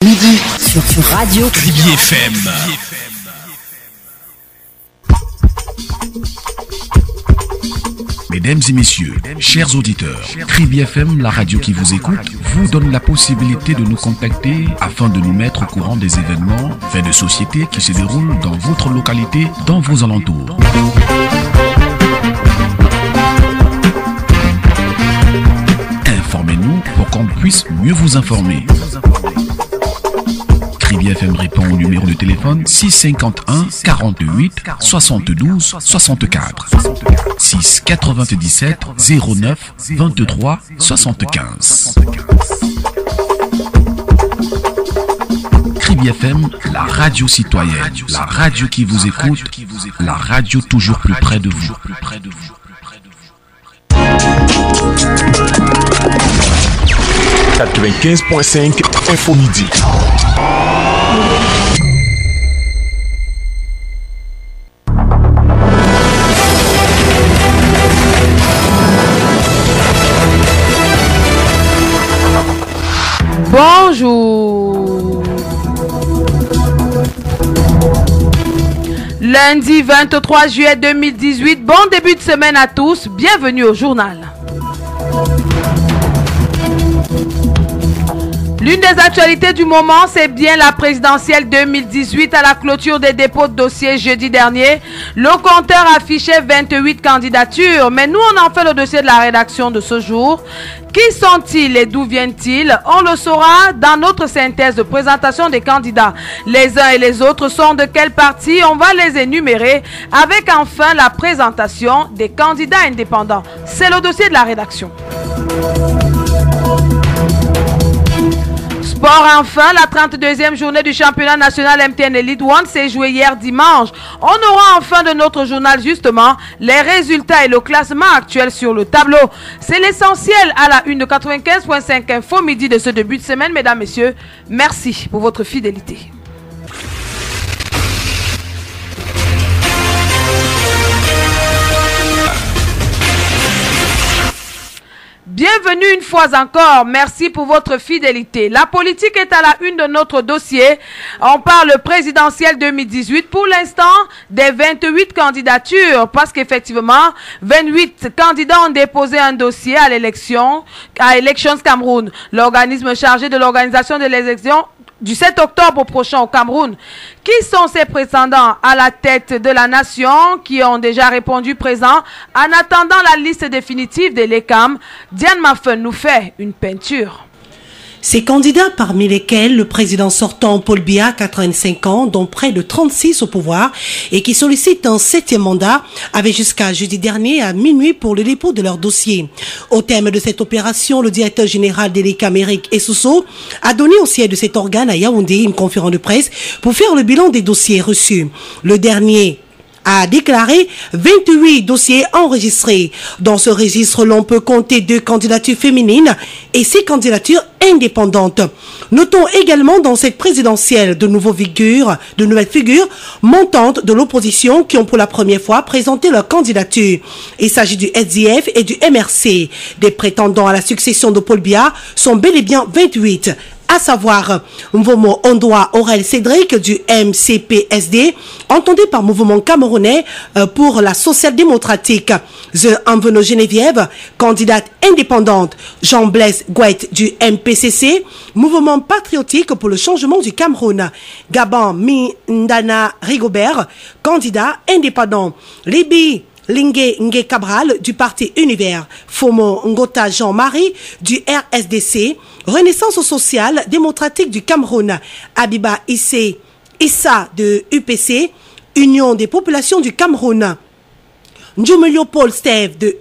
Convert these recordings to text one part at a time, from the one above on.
Midi sur Radio Kribi FM. Mesdames et messieurs, chers auditeurs, Kribi FM, la radio qui vous écoute, vous donne la possibilité de nous contacter afin de nous mettre au courant des événements, faits de société qui se déroulent dans votre localité, dans vos alentours. Informez-nous pour qu'on puisse mieux vous informer. Kribi FM répond au numéro de téléphone 651 48 72 64 6 97 09 23 75. Kribi FM, la radio citoyenne, la radio qui vous écoute, la radio toujours plus près de vous. 95.5 Info Midi. Bonjour. Lundi 23 juillet 2018, bon début de semaine à tous, bienvenue au journal. L'une des actualités du moment, c'est bien la présidentielle 2018. À la clôture des dépôts de dossiers jeudi dernier, le compteur affichait 28 candidatures. Mais nous, on en fait le dossier de la rédaction de ce jour. Qui sont-ils et d'où viennent-ils? On le saura dans notre synthèse de présentation des candidats. Les uns et les autres sont de quel parti? On va les énumérer avec enfin la présentation des candidats indépendants. C'est le dossier de la rédaction. Sport enfin, la 32e journée du championnat national MTN Elite One s'est jouée hier dimanche. On aura enfin de notre journal justement les résultats et le classement actuel sur le tableau. C'est l'essentiel à la une de 95.5 Info Midi de ce début de semaine, mesdames, messieurs. Merci pour votre fidélité. Bienvenue une fois encore, merci pour votre fidélité. La politique est à la une de notre dossier. On parle présidentiel 2018. Pour l'instant, des 28 candidatures, parce qu'effectivement, 28 candidats ont déposé un dossier à l'élection, à Elections Cameroun, l'organisme chargé de l'organisation des élections du 7 octobre prochain au Cameroun. Qui sont ces prétendants à la tête de la nation qui ont déjà répondu présent? En attendant la liste définitive des LECAM, Diane Maffen nous fait une peinture. Ces candidats, parmi lesquels le président sortant Paul Biya, 85 ans, dont près de 36 au pouvoir, et qui sollicite un 7e mandat, avaient jusqu'à jeudi dernier à minuit pour le dépôt de leur dossier. Au terme de cette opération, le directeur général des LECAM, Eric Essousso, a donné au siège de cet organe à Yaoundé une conférence de presse pour faire le bilan des dossiers reçus. Le dernier a déclaré 28 dossiers enregistrés. Dans ce registre, l'on peut compter 2 candidatures féminines et 6 candidatures indépendantes. Notons également dans cette présidentielle de nouvelles figures montantes de l'opposition qui ont pour la première fois présenté leur candidature. Il s'agit du SDF et du MRC. Des prétendants à la succession de Paul Biya sont bel et bien 28. À savoir Mvomo Ondoa Aurel Cédric du MCPSD, entendu par Mouvement Camerounais pour la social-démocratique. The Enveno Geneviève, candidate indépendante. Jean-Blaise Gouet du MPCC, Mouvement patriotique pour le changement du Cameroun. Gabon Mindana Rigobert, candidat indépendant. Libye Lingue Nge Cabral du parti Univers, Fomo Ngota Jean-Marie du RSDC, Renaissance sociale démocratique du Cameroun, Abiba Issa de UPC, Union des populations du Cameroun, Ndjoumelio Paul Steve de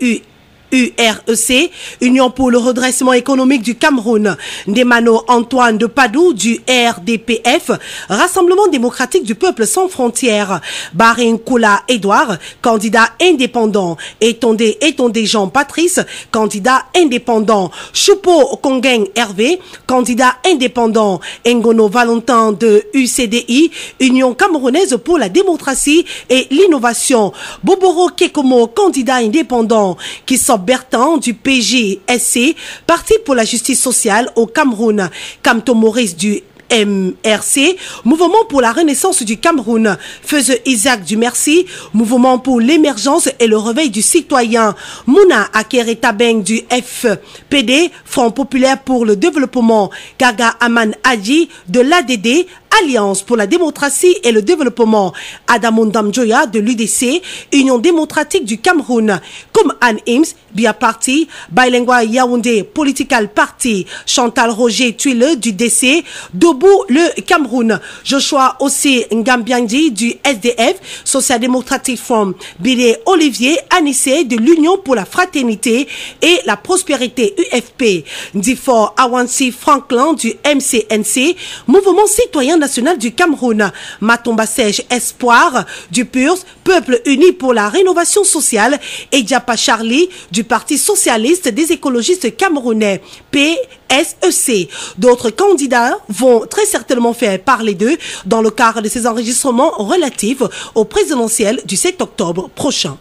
UREC, Union pour le redressement économique du Cameroun, Ndemano Antoine de Padoue du RDPF, Rassemblement démocratique du peuple sans frontières, Barin Koula Edouard, candidat indépendant, Etondé Jean Patrice, candidat indépendant, Choupo Kongen Hervé, candidat indépendant, Ngono Valentin de UCDI, Union camerounaise pour la démocratie et l'innovation, Boboro Kekomo, candidat indépendant, qui sont Bertin du PJSC, Parti pour la justice sociale au Cameroun, Kamto Maurice du MRC, Mouvement pour la Renaissance du Cameroun, Feu Isaac du Merci, Mouvement pour l'émergence et le réveil du citoyen, Mouna Akeretabeng du FPD, Front populaire pour le développement, Gaga Aman Hadji de l'ADD, Alliance pour la démocratie et le développement, Adamon Damjoya de l'UDC, Union démocratique du Cameroun, comme Anne Ims, Bia Party, Bailengwa Yaoundé Political Party, Chantal Roger Tuile du DC, Debout le Cameroun, Joshua Ossi Ngambiandi du SDF, Social Democratic Front, Bilé Olivier Anissé de l'Union pour la fraternité et la prospérité UFP, Ndifor Awansi Franklin du MCNC, Mouvement citoyen national du Cameroun, Matomba Sèche Espoir du PURS, Peuple uni pour la rénovation sociale, et Diapa Charlie du Parti socialiste des écologistes camerounais, PSEC. D'autres candidats vont très certainement faire parler d'eux dans le cadre de ces enregistrements relatifs au présidentiel du 7 octobre prochain.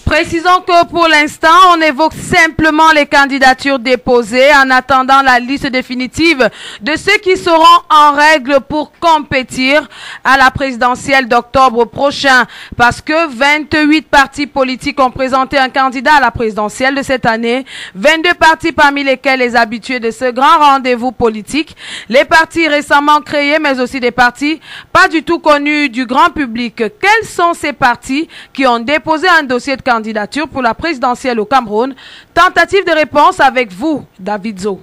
Précisons que pour l'instant, on évoque simplement les candidatures déposées en attendant la liste définitive de ceux qui seront en règle pour compétir à la présidentielle d'octobre prochain. Parce que 28 partis politiques ont présenté un candidat à la présidentielle de cette année. 22 partis parmi lesquels les habitués de ce grand rendez-vous politique. Les partis récemment créés, mais aussi des partis pas du tout connus du grand public. Quels sont ces partis qui ont déposé un dossier de candidature pour la présidentielle au Cameroun? Tentative de réponse avec vous, David Zo.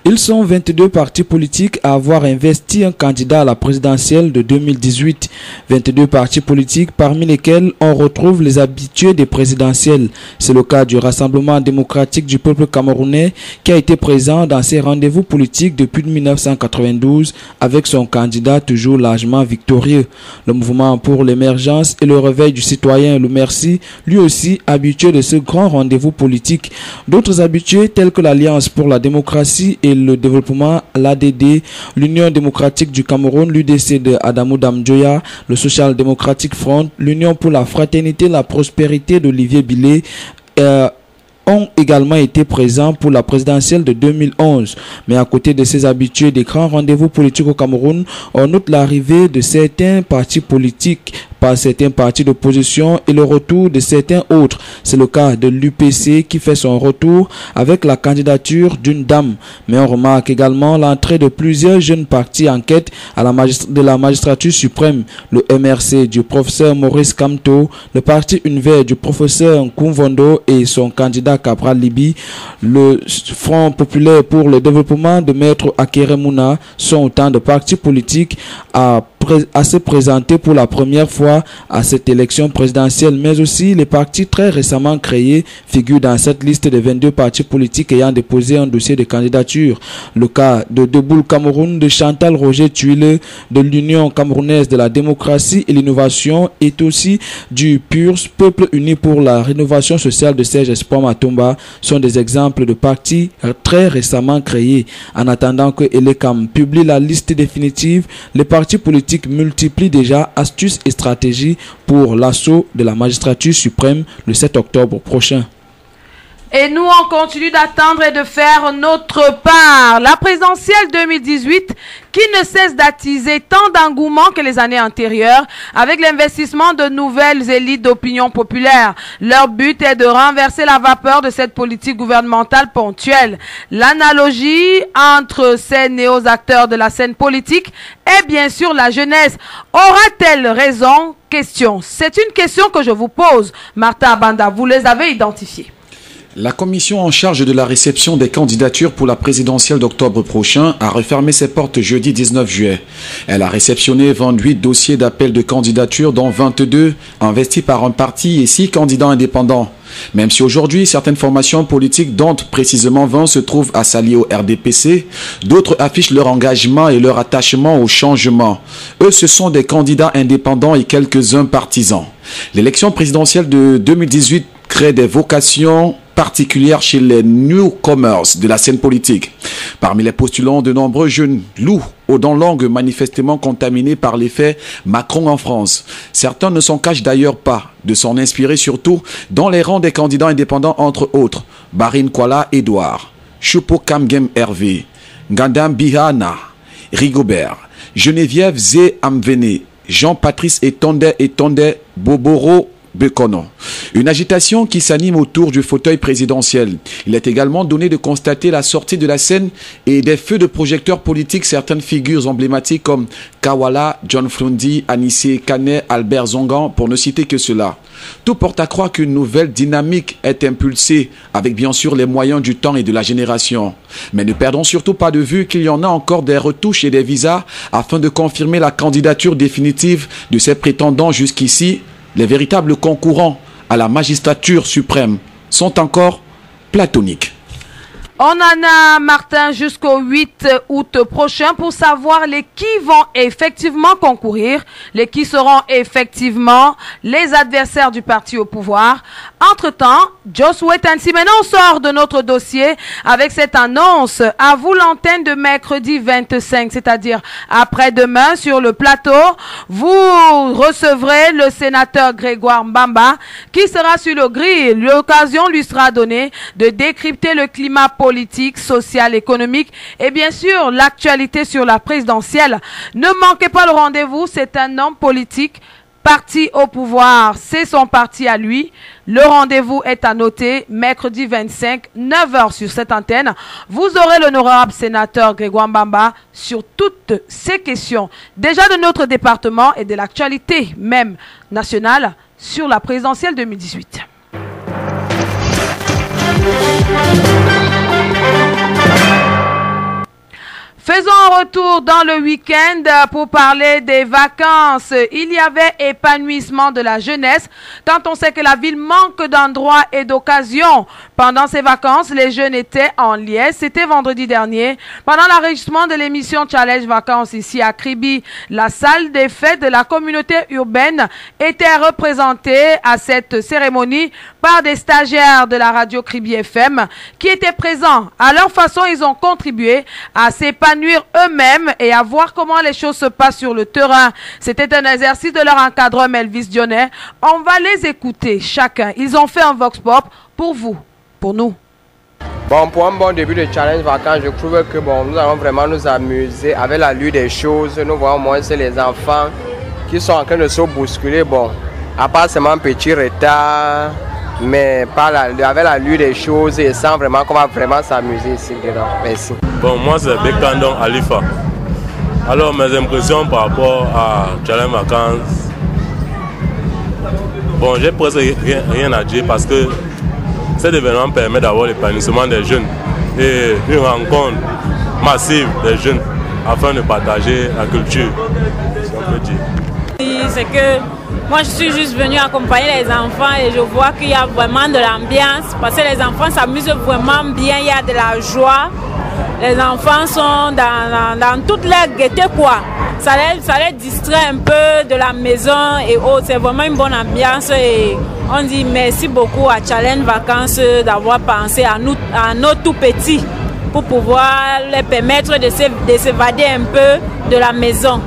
Ils sont 22 partis politiques à avoir investi un candidat à la présidentielle de 2018. 22 partis politiques parmi lesquels on retrouve les habitués des présidentielles. C'est le cas du Rassemblement démocratique du peuple camerounais qui a été présent dans ces rendez-vous politiques depuis 1992 avec son candidat toujours largement victorieux. Le Mouvement pour l'émergence et le réveil du citoyen, le Merci, lui aussi habitué de ce grand rendez-vous politique. D'autres habitués tels que l'Alliance pour la démocratie et le développement, l'ADD, l'Union démocratique du Cameroun, l'UDC de Adamou Damjoya, le Social Democratic Front, l'Union pour la fraternité et la prospérité d'Olivier Bilé, ont également été présents pour la présidentielle de 2011. Mais à côté de ces habitués des grands rendez-vous politiques au Cameroun, on note l'arrivée de certains partis politiques par certains partis d'opposition et le retour de certains autres. C'est le cas de l'UPC qui fait son retour avec la candidature d'une dame. Mais on remarque également l'entrée de plusieurs jeunes partis en quête à de la magistrature suprême. Le MRC du professeur Maurice Kamto, le parti Univers du professeur Nkumvondo et son candidat Cabral Libi, le Front populaire pour le développement de Maître Akeremouna sont autant de partis politiques à se présenter pour la première fois à cette élection présidentielle, mais aussi les partis très récemment créés figurent dans cette liste de 22 partis politiques ayant déposé un dossier de candidature. Le cas de Debout le Cameroun, de Chantal Roger Tuile, de l'Union camerounaise de la démocratie et l'innovation, et aussi du PURS, Peuple uni pour la rénovation sociale de Serge Espoir Matomba, sont des exemples de partis très récemment créés. En attendant que Elekam publie la liste définitive, les partis politiques multiplient déjà astuces et stratégies pour l'assaut de la magistrature suprême le 7 octobre prochain. Et nous, on continue d'attendre et de faire notre part. La présidentielle 2018 qui ne cesse d'attiser tant d'engouement que les années antérieures avec l'investissement de nouvelles élites d'opinion populaire. Leur but est de renverser la vapeur de cette politique gouvernementale ponctuelle. L'analogie entre ces néo-acteurs de la scène politique et bien sûr la jeunesse. Aura-t-elle raison? Question. C'est une question que je vous pose. Martin Abanda, vous les avez identifiés. La commission en charge de la réception des candidatures pour la présidentielle d'octobre prochain a refermé ses portes jeudi 19 juillet. Elle a réceptionné 28 dossiers d'appel de candidature, dont 22 investis par un parti et 6 candidats indépendants. Même si aujourd'hui, certaines formations politiques, dont précisément 20 se trouvent à s'allier au RDPC, d'autres affichent leur engagement et leur attachement au changement. Eux, ce sont des candidats indépendants et quelques-uns partisans. L'élection présidentielle de 2018 crée des vocations particulières chez les newcomers de la scène politique. Parmi les postulants, de nombreux jeunes loups aux dents longues manifestement contaminés par l'effet Macron en France. Certains ne s'en cachent d'ailleurs pas de s'en inspirer, surtout dans les rangs des candidats indépendants, entre autres Barine Kuala Edouard, Choupo Kamgem Hervé, Ngandam Bihana Rigobert, Geneviève Zé Amvene, Jean-Patrice Etonde Boboro Bekono. Une agitation qui s'anime autour du fauteuil présidentiel. Il est également donné de constater la sortie de la scène et des feux de projecteurs politiques certaines figures emblématiques comme Kawala, John Frundi, Anissé Kane, Albert Zongan, pour ne citer que cela. Tout porte à croire qu'une nouvelle dynamique est impulsée avec bien sûr les moyens du temps et de la génération. Mais ne perdons surtout pas de vue qu'il y en a encore des retouches et des visas afin de confirmer la candidature définitive de ces prétendants jusqu'ici. Les véritables concurrents à la magistrature suprême sont encore platoniques. On en a, Martin, jusqu'au 8 août prochain pour savoir les qui vont effectivement concourir, les qui seront effectivement les adversaires du parti au pouvoir. Entre-temps, Josué Tansi, maintenant on sort de notre dossier avec cette annonce. À vous l'antenne de mercredi 25, c'est-à-dire après-demain sur le plateau, vous recevrez le sénateur Grégoire Mbamba qui sera sur le grill. L'occasion lui sera donnée de décrypter le climat politique, social, économique et bien sûr l'actualité sur la présidentielle. Ne manquez pas le rendez-vous, c'est un homme politique. Parti au pouvoir, c'est son parti à lui. Le rendez-vous est à noter mercredi 25, 9h sur cette antenne. Vous aurez l'honorable sénateur Grégoire Mbamba sur toutes ces questions, déjà de notre département et de l'actualité même nationale sur la présidentielle 2018. Faisons un retour dans le week-end pour parler des vacances. Il y avait épanouissement de la jeunesse quand on sait que la ville manque d'endroits et d'occasions. Pendant ces vacances, les jeunes étaient en liesse. C'était vendredi dernier. Pendant l'enregistrement de l'émission Challenge Vacances ici à Kribi, la salle des fêtes de la communauté urbaine était représentée à cette cérémonie par des stagiaires de la radio Kribi FM qui étaient présents. À leur façon, ils ont contribué à s'épanouir eux-mêmes et à voir comment les choses se passent sur le terrain. C'était un exercice de leur encadreur Melvis Dionnet. On va les écouter chacun. Ils ont fait un vox pop pour vous, pour nous. Bon, pour un bon début de challenge vacances, je trouve que bon, nous allons vraiment nous amuser avec la lutte des choses. Nous voyons moins c'est les enfants qui sont en train de se bousculer. Bon, à part seulement un petit retard, mais avec la lutte des choses et sans vraiment qu'on va vraiment s'amuser ici dedans. Merci. Bon, moi c'est Bekandon Alifa. Alors mes impressions par rapport à Challenge Vacances, bon, j'ai presque rien à dire parce que cet événement permet d'avoir l'épanouissement des jeunes et une rencontre massive des jeunes afin de partager la culture, si on peut dire. C'est que moi je suis juste venue accompagner les enfants et je vois qu'il y a vraiment de l'ambiance parce que les enfants s'amusent vraiment bien, il y a de la joie. Les enfants sont dans toute leur gaieté quoi. Ça les distrait un peu de la maison et autres. C'est vraiment une bonne ambiance et on dit merci beaucoup à Challenge Vacances d'avoir pensé à nous tout petits pour pouvoir les permettre de s'évader un peu de la maison.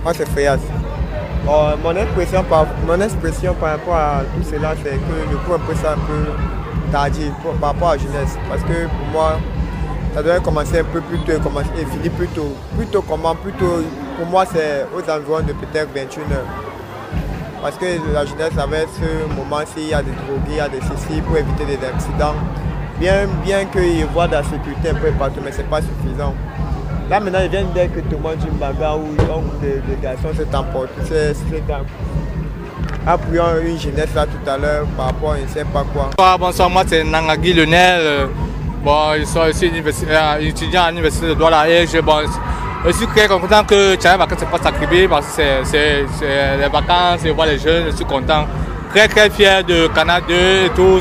Moi c'est Fayaz. Mon expression par rapport à tout cela, c'est que je trouve un peu ça un peu tardif par rapport à la jeunesse. Parce que pour moi, ça devrait commencer un peu plus tôt et finir plus tôt. Pour moi, c'est aux environs de peut-être 21h. Parce que la jeunesse, avec ce moment-ci, il y a des drogués, il y a des ceci pour éviter des accidents. Bien qu'ils voient de la sécurité un peu partout, mais ce n'est pas suffisant. Là maintenant, ils viennent dire que tout le monde dit une bagarre où des garçons s'est emporté. Appuyant une jeunesse là tout à l'heure par rapport à je ne sais pas quoi. Bonsoir, moi c'est Nangagui Lionel. Bon, je suis aussi étudiant à l'université de Douala et je suis très content que Challenge Vacances se passe à Kribi parce que c'est les vacances, je vois les jeunes, je suis content. Très fier de Canal 2 et tout,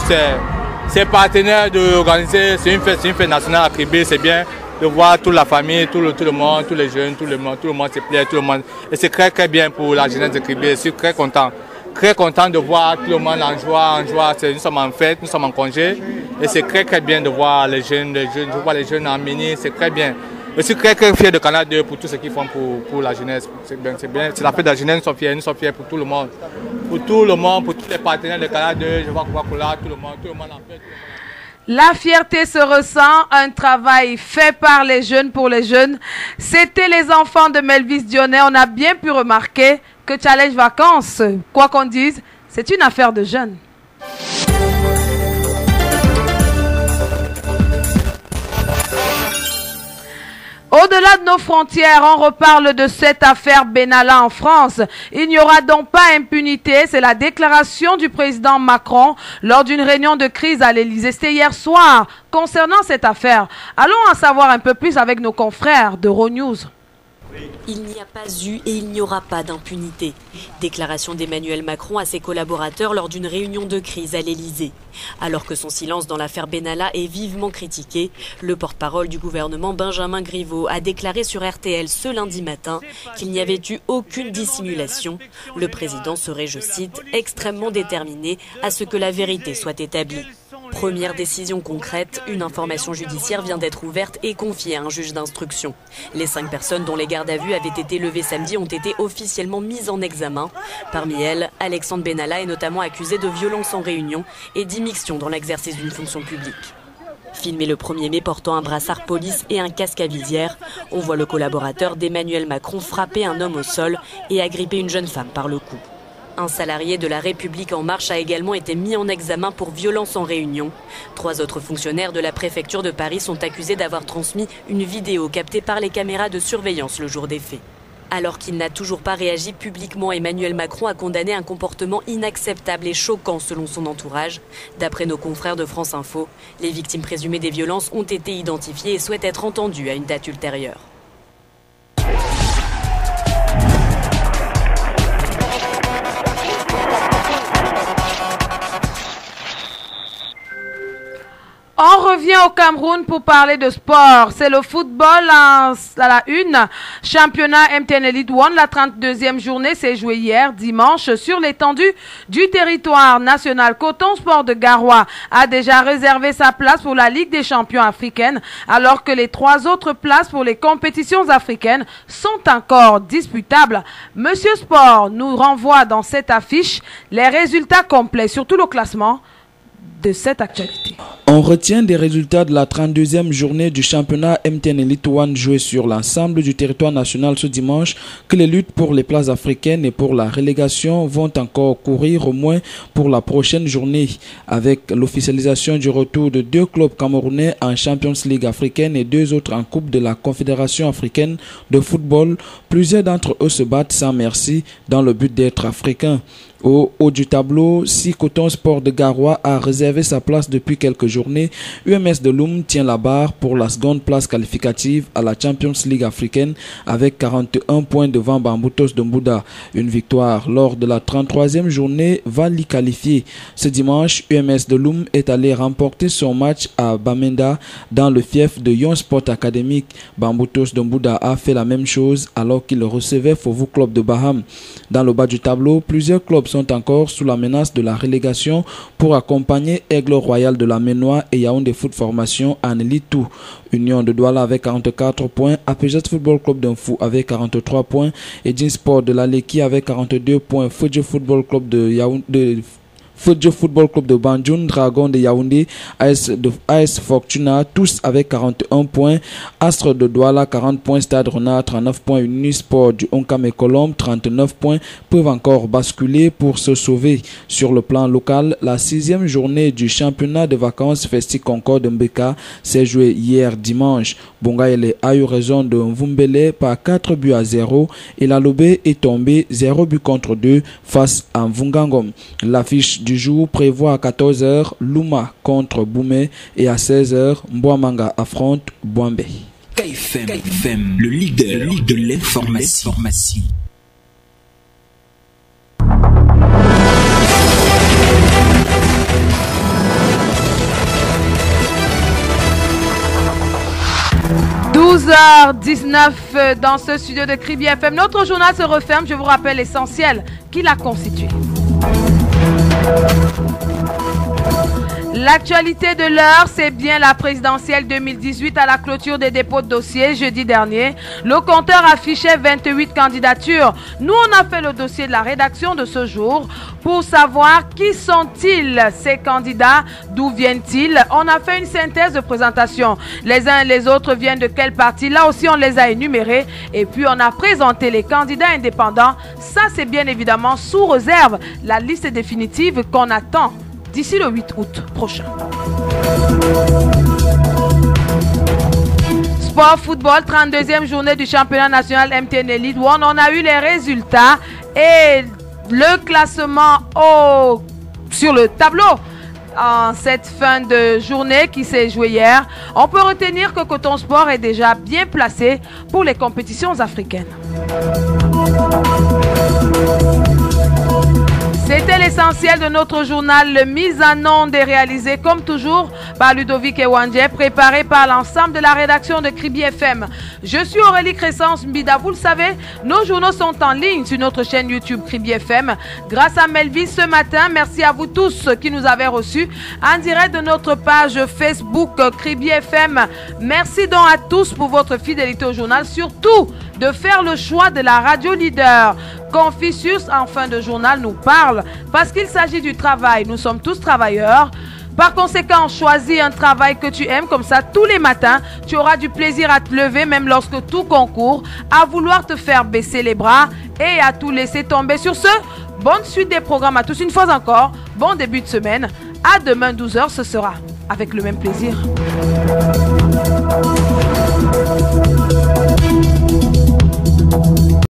c'est partenaire d'organiser, c'est une fête nationale à Kribi, c'est bien de voir toute la famille, tout le monde, tous les jeunes, tout le monde se plaît, tout le monde. Et c'est très bien pour la jeunesse de Kribi, je suis très content de voir tout le monde en joie. Nous sommes en fête, nous sommes en congé. Et c'est très bien de voir les jeunes, je vois les jeunes en mini, c'est très bien. Je suis très fier de Canal 2 pour tout ce qu'ils font pour la jeunesse. C'est bien, c'est la fête de la jeunesse, nous sommes fiers pour tout le monde. Pour tous les partenaires de Canal 2, je vois Coca-Cola, tout le monde en fête. La fierté se ressent, un travail fait par les jeunes pour les jeunes. C'était les enfants de Melvis Dionnet. On a bien pu remarquer que Challenge Vacances, quoi qu'on dise, c'est une affaire de jeunes. Au-delà de nos frontières, on reparle de cette affaire Benalla en France. Il n'y aura donc pas impunité. C'est la déclaration du président Macron lors d'une réunion de crise à l'Élysée. C'était hier soir concernant cette affaire. Allons en savoir un peu plus avec nos confrères de Euronews. Il n'y a pas eu et il n'y aura pas d'impunité. Déclaration d'Emmanuel Macron à ses collaborateurs lors d'une réunion de crise à l'Élysée. Alors que son silence dans l'affaire Benalla est vivement critiqué, le porte-parole du gouvernement Benjamin Griveaux a déclaré sur RTL ce lundi matin qu'il n'y avait eu aucune dissimulation. Le président serait, je cite, extrêmement déterminé à ce que la vérité soit établie. Première décision concrète, une information judiciaire vient d'être ouverte et confiée à un juge d'instruction. Les 5 personnes dont les gardes à vue avaient été levées samedi ont été officiellement mises en examen. Parmi elles, Alexandre Benalla est notamment accusé de violence en réunion et d'immixtion dans l'exercice d'une fonction publique. Filmé le 1er mai portant un brassard police et un casque à visière, on voit le collaborateur d'Emmanuel Macron frapper un homme au sol et agripper une jeune femme par le cou. Un salarié de La République En Marche a également été mis en examen pour violence en réunion. 3 autres fonctionnaires de la préfecture de Paris sont accusés d'avoir transmis une vidéo captée par les caméras de surveillance le jour des faits. Alors qu'il n'a toujours pas réagi publiquement, Emmanuel Macron a condamné un comportement inacceptable et choquant selon son entourage. D'après nos confrères de France Info, les victimes présumées des violences ont été identifiées et souhaitent être entendues à une date ultérieure. On revient au Cameroun pour parler de sport. C'est le football à la une. Championnat MTN Elite One, la 32e journée s'est jouée hier, dimanche, sur l'étendue du territoire national. Coton Sport de Garoua a déjà réservé sa place pour la Ligue des champions africaine, alors que les 3 autres places pour les compétitions africaines sont encore disputables. Monsieur Sport nous renvoie dans cette affiche les résultats complets, surtout le classement de cette actualité. On retient des résultats de la 32e journée du championnat MTN Elite One joué sur l'ensemble du territoire national ce dimanche, que les luttes pour les places africaines et pour la relégation vont encore courir au moins pour la prochaine journée, avec l'officialisation du retour de 2 clubs camerounais en Champions League africaine et 2 autres en Coupe de la Confédération africaine de football. Plusieurs d'entre eux se battent sans merci dans le but d'être africains. Au haut du tableau, si Coton Sport de Garoua a réservé sa place depuis quelques journées, UMS de Loum tient la barre pour la seconde place qualificative à la Champions League africaine avec 41 points devant Bamboutos de Mbouda. Une victoire lors de la 33e journée va l'y qualifier. Ce dimanche, UMS de Loum est allé remporter son match à Bamenda dans le fief de Yon Sport Académique. Bamboutos de Mbouda a fait la même chose alors qu'il recevait Fovu Club de Baham. Dans le bas du tableau, plusieurs clubs sont encore sous la menace de la relégation pour accompagner Aigle Royal de la Ménois et Yaoundé Foot Formation en Elite 2. Union de Douala avec 44 points, Apéjas Football Club d'Unfou avec 43 points et Jean Sport de l'Aleki avec 42 points. Fodjo Football Club de Yaoundé, Fodjo Football Club de Banjoun, Dragon de Yaoundé, AS Fortuna, tous avec 41 points. Astre de Douala, 40 points. Stade Renard, 39 points. Unisport du Onkam et Colombe, 39 points, peuvent encore basculer pour se sauver. Sur le plan local, la 6e journée du championnat de vacances Festi Concorde Mbeka s'est jouée hier dimanche. Bongaele a eu raison de Mvumbele par 4 buts à 0 et la Lobé est tombée 0 but contre 2 face à Mvungangom. L'affiche du jour prévoit à 14h Luma contre Boumé et à 16h Mbouamanga affronte Bouambe. KFM, le leader de l'information. 12h19 dans ce studio de Kribi FM. Notre journal se referme. Je vous rappelle l'essentiel qui l'a constitué. L'actualité de l'heure, c'est bien la présidentielle 2018 à la clôture des dépôts de dossiers jeudi dernier. Le compteur affichait 28 candidatures. Nous, on a fait le dossier de la rédaction de ce jour pour savoir qui sont-ils ces candidats, d'où viennent-ils. On a fait une synthèse de présentation. Les uns et les autres viennent de quel parti. Là aussi, on les a énumérés. Et puis, on a présenté les candidats indépendants. Ça, c'est bien évidemment sous réserve la liste définitive qu'on attend d'ici le 8 août prochain. Sport football, 32e journée du championnat national MTN Elite One. On a eu les résultats et le classement sur le tableau en cette fin de journée qui s'est jouée hier. On peut retenir que Coton Sport est déjà bien placé pour les compétitions africaines. C'était l'essentiel de notre journal. Le mise en onde est réalisé comme toujours par Ludovic Ewandje, préparé par l'ensemble de la rédaction de Kribi FM. Je suis Aurélie Crescence Mbida. Vous le savez, nos journaux sont en ligne sur notre chaîne YouTube Kribi FM. Grâce à Melville ce matin, merci à vous tous qui nous avez reçus en direct de notre page Facebook Kribi FM. Merci donc à tous pour votre fidélité au journal, surtout de faire le choix de la radio leader. Confucius, en fin de journal, nous parle parce qu'il s'agit du travail. Nous sommes tous travailleurs. Par conséquent, choisis un travail que tu aimes. Comme ça, tous les matins, tu auras du plaisir à te lever, même lorsque tout concourt, à vouloir te faire baisser les bras et à tout laisser tomber. Sur ce, bonne suite des programmes à tous. Une fois encore, bon début de semaine. À demain 12h, ce sera avec le même plaisir.